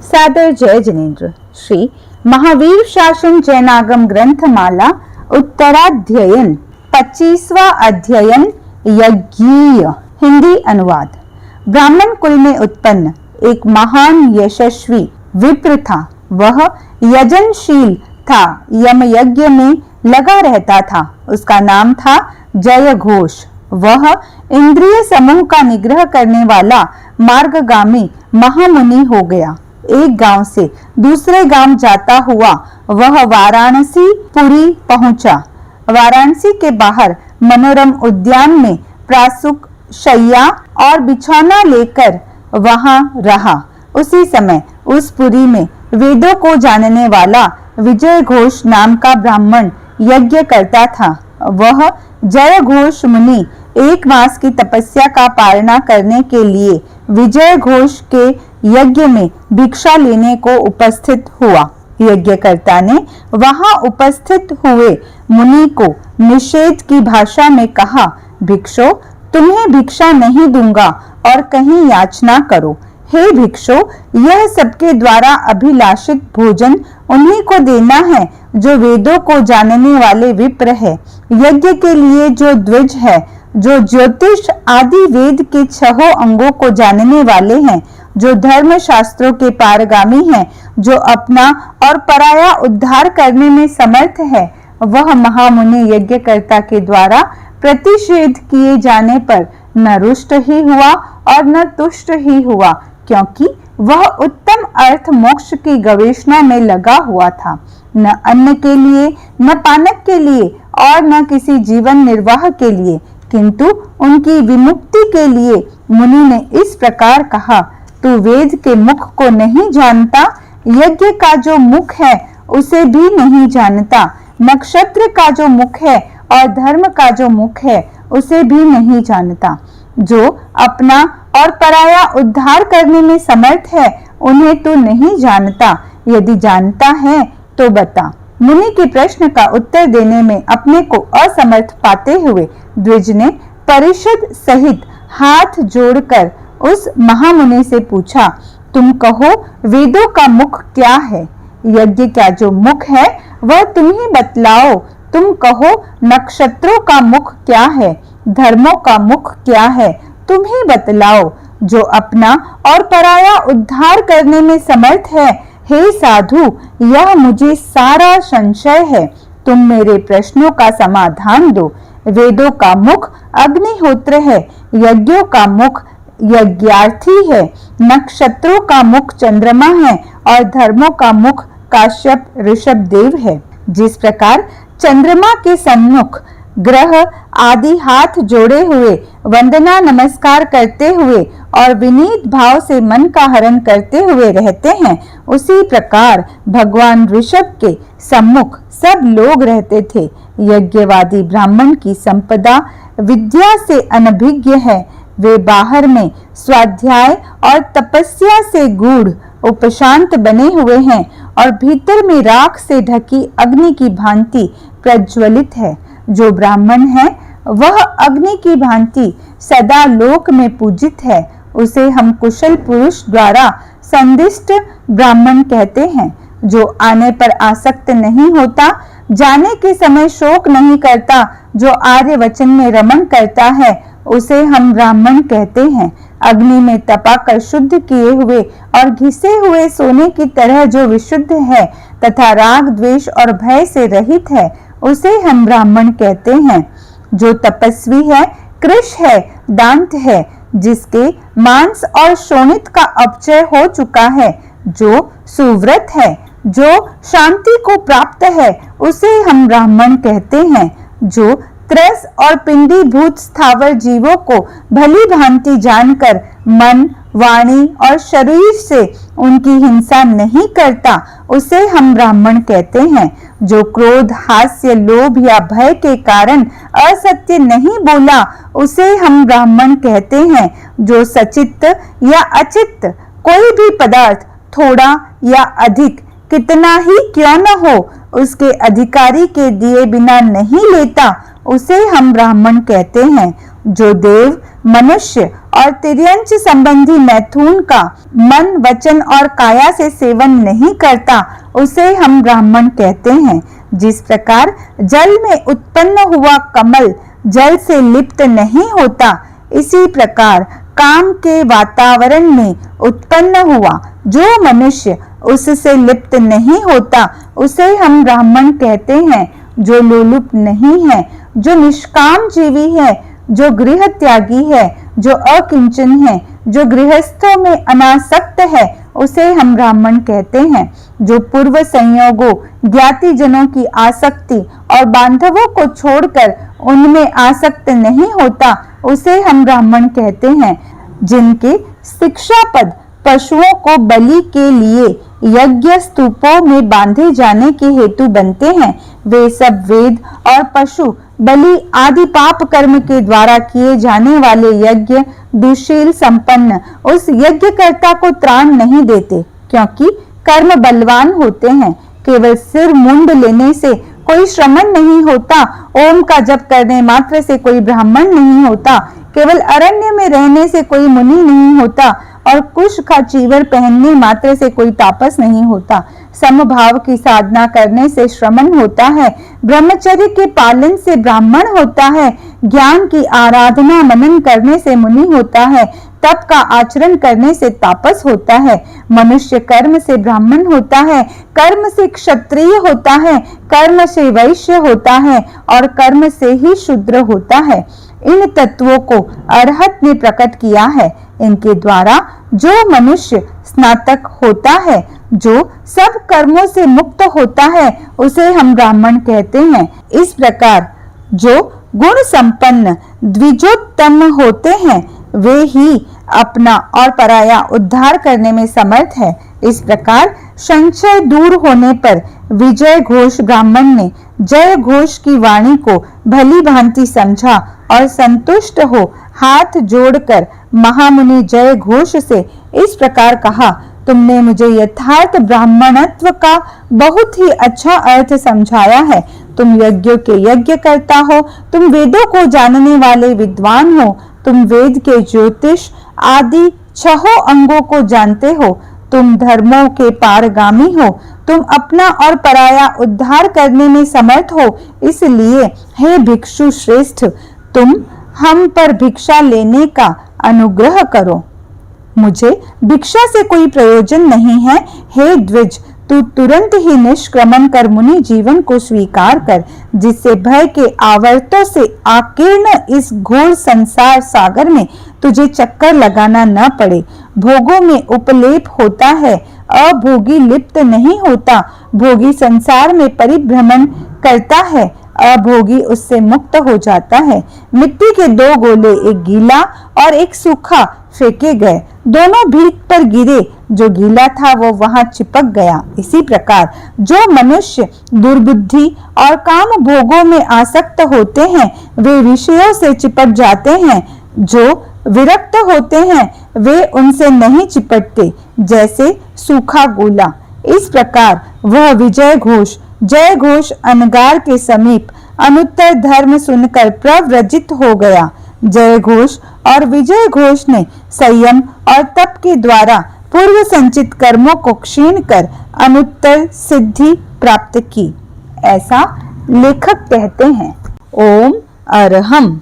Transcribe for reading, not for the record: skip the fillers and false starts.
सादर जय जिनेन्द्र। श्री महावीर शासन जैनागम ग्रंथमाला उत्तराध्ययन 25वां अध्ययन यज्ञीय हिंदी अनुवाद। ब्राह्मण कुल में उत्पन्न एक महान यशस्वी विप्र था। वह यजनशील था, यम यज्ञ में लगा रहता था। उसका नाम था जय घोष। वह इंद्रिय समूह का निग्रह करने वाला मार्गगामी महामुनि हो गया। एक गांव से दूसरे गांव जाता हुआ वह वाराणसी पुरी पहुंचा। वाराणसी के बाहर मनोरम उद्यान में प्रासुक शैया और बिछौना लेकर वहां रहा। उसी समय उस पुरी में वेदों को जानने वाला विजय घोष नाम का ब्राह्मण यज्ञ करता था। वह जय घोष मुनि एक मास की तपस्या का पालना करने के लिए विजय घोष के यज्ञ में भिक्षा लेने को उपस्थित हुआ। यज्ञकर्ता ने वहां उपस्थित हुए मुनि को निषेध की भाषा में कहा, भिक्षो, तुम्हें भिक्षा नहीं दूंगा और कहीं याचना करो। हे भिक्षो, यह सबके द्वारा अभिलाषित भोजन उन्हीं को देना है जो वेदों को जानने वाले विप्र है। यज्ञ के लिए जो द्विज है, जो ज्योतिष आदि वेद के 6 अंगों को जानने वाले हैं, जो धर्म शास्त्रों के पारगामी हैं, जो अपना और पराया उद्धार करने में समर्थ है, वह महामुनि यज्ञकर्ता के द्वारा प्रतिषेध किए जाने पर न रुष्ट ही हुआ और न तुष्ट ही हुआ, क्योंकि वह उत्तम अर्थ मोक्ष की गवेषणा में लगा हुआ था। न अन्न के लिए, न पानक के लिए और न किसी जीवन निर्वाह के लिए, किंतु उनकी विमुक्ति के लिए मुनि ने इस प्रकार कहा, तू वेद के मुख को नहीं जानता, यज्ञ का जो मुख है उसे भी नहीं जानता, नक्षत्र का जो मुख है और धर्म का जो मुख है उसे भी नहीं जानता। जो अपना और पराया उद्धार करने में समर्थ है, उन्हें तू नहीं जानता। यदि जानता है तो बता। मुनि के प्रश्न का उत्तर देने में अपने को असमर्थ पाते हुए द्विज ने परिषद सहित हाथ जोड़कर उस महामुनि से पूछा, तुम कहो वेदों का मुख क्या है? यज्ञ का जो मुख है वह तुम ही बतलाओ। तुम कहो नक्षत्रों का मुख क्या है? धर्मों का मुख क्या है? तुम ही बतलाओ। जो अपना और पराया उद्धार करने में समर्थ है, हे साधु, यह मुझे सारा संशय है। तुम मेरे प्रश्नों का समाधान दो। वेदों का मुख अग्निहोत्र है, यज्ञों का मुख यज्ञार्थी है, नक्षत्रों का मुख चंद्रमा है और धर्मों का मुख काश्यप ऋषभ देव है। जिस प्रकार चंद्रमा के सम्मुख ग्रह आदि हाथ जोड़े हुए वंदना नमस्कार करते हुए और विनीत भाव से मन का हरण करते हुए रहते हैं, उसी प्रकार भगवान ऋषभ के सम्मुख सब लोग रहते थे। यज्ञवादी ब्राह्मण की संपदा विद्या से अनभिज्ञ है। वे बाहर में स्वाध्याय और तपस्या से गूढ़ उपशांत बने हुए हैं और भीतर में राख से ढकी अग्नि की भांति प्रज्वलित है। जो ब्राह्मण है वह अग्नि की भांति सदा लोक में पूजित है। उसे हम कुशल पुरुष द्वारा संदिष्ट ब्राह्मण कहते हैं। जो आने पर आसक्त नहीं होता, जाने के समय शोक नहीं करता, जो आर्य वचन में रमण करता है, उसे हम ब्राह्मण कहते हैं। अग्नि में तपाकर शुद्ध किए हुए और घिसे हुए सोने की तरह जो विशुद्ध है तथा राग द्वेष और भय से रहित है, उसे हम ब्राह्मण कहते हैं। जो तपस्वी है, कृश है, दांत है, जिसके मांस और शोणित का अपचय हो चुका है, जो सुव्रत है, जो शांति को प्राप्त है, उसे हम ब्राह्मण कहते हैं। जो त्रस और पिंडीभूत स्थावर जीवों को भली भांति जानकर मन, वाणी और शरीर से उनकी हिंसा नहीं करता, उसे हम ब्राह्मण कहते हैं। जो क्रोध, हास्य, लोभ या भय के कारण असत्य नहीं बोला, उसे हम ब्राह्मण कहते हैं। जो सचित्त या अचित्त कोई भी पदार्थ थोड़ा या अधिक, कितना ही क्यों न हो, उसके अधिकारी के दिए बिना नहीं लेता, उसे हम ब्राह्मण कहते हैं। जो देव, मनुष्य और तिर्यंच संबंधी मैथुन का मन, वचन और काया से सेवन नहीं करता, उसे हम ब्राह्मण कहते हैं। जिस प्रकार जल में उत्पन्न हुआ कमल जल से लिप्त नहीं होता, इसी प्रकार काम के वातावरण में उत्पन्न हुआ जो मनुष्य उससे लिप्त नहीं होता, उसे हम ब्राह्मण कहते हैं। जो लोलुप नहीं है, जो निष्काम जीवी है, जो गृह त्यागी है, जो अकिंचन है, जो गृहस्थों में अनासक्त है, उसे हम ब्राह्मण कहते हैं। जो पूर्व संयोगों, ज्ञाति जनों की आसक्ति और बांधवों को छोड़कर उनमें आसक्त नहीं होता, उसे हम ब्राह्मण कहते हैं। जिनके शिक्षापद पशुओं को बलि के लिए यज्ञ स्तूपों में बांधे जाने के हेतु बनते हैं, वे सब वेद और पशु बलि आदि पाप कर्म के द्वारा किए जाने वाले यज्ञ दुशील संपन्न उस यज्ञकर्ता को त्राण नहीं देते, क्योंकि कर्म बलवान होते हैं। केवल सिर मुंड लेने से कोई श्रमण नहीं होता, ओम का जप करने मात्र से कोई ब्राह्मण नहीं होता, केवल अरण्य में रहने से कोई मुनि नहीं होता और कुश का चीवर पहनने मात्र से कोई तापस नहीं होता। समभाव की साधना करने से श्रमण होता है, ब्रह्मचर्य के पालन से ब्राह्मण होता है, ज्ञान की आराधना मनन करने से मुनि होता है, तप का आचरण करने से तापस होता है। मनुष्य कर्म से ब्राह्मण होता है, कर्म से क्षत्रिय होता है, कर्म से वैश्य होता है और कर्म से ही शूद्र होता है। इन तत्वों को अरहत ने प्रकट किया है। इनके द्वारा जो मनुष्य स्नातक होता है, जो सब कर्मों से मुक्त होता है, उसे हम ब्राह्मण कहते हैं। इस प्रकार जो गुण संपन्न द्विजोत्तम होते हैं, वे ही अपना और पराया उद्धार करने में समर्थ है। इस प्रकार संशय दूर होने पर विजय घोष ब्राह्मण ने जय घोष की वाणी को भली भांति समझा और संतुष्ट हो हाथ जोड़कर महामुनि जय घोष से इस प्रकार कहा, तुमने मुझे यथार्थ ब्राह्मणत्व का बहुत ही अच्छा अर्थ समझाया है। तुम यज्ञों के यज्ञ करता हो, तुम वेदों को जानने वाले विद्वान हो, तुम वेद के ज्योतिष आदि 6 अंगों को जानते हो, तुम धर्मों के पारगामी हो, तुम अपना और पराया उद्धार करने में समर्थ हो। इसलिए हे भिक्षु श्रेष्ठ, तुम हम पर भिक्षा लेने का अनुग्रह करो। मुझे भिक्षा से कोई प्रयोजन नहीं है। हे द्विज, तू तुरंत ही निष्क्रमण कर मुनि जीवन को स्वीकार कर, जिससे भय के आवर्तों से आकीर्ण इस घोर संसार सागर में तुझे चक्कर लगाना न पड़े। भोगों में उपलेप होता है, अभोगी लिप्त नहीं होता। भोगी संसार में परिभ्रमण करता है, अभोगी उससे मुक्त हो जाता है। मिट्टी के 2 गोले, एक गीला और एक सूखा, फेंके गए। दोनों भीख पर गिरे, जो गीला था वो वहां चिपक गया। इसी प्रकार जो मनुष्य दुर्बुद्धि और काम भोगों में आसक्त होते हैं, वे विषयों से चिपट जाते हैं। जो विरक्त होते हैं, वे उनसे नहीं चिपटते, जैसे सूखा गोला। इस प्रकार वह विजय घोष जय घोष अनगार के समीप अनुत्तर धर्म सुनकर प्रव्रजित हो गया। जय घोष और विजय घोष ने संयम और तप के द्वारा पूर्व संचित कर्मों को क्षीण कर अनुत्तर सिद्धि प्राप्त की, ऐसा लेखक कहते हैं। ओम अरहम।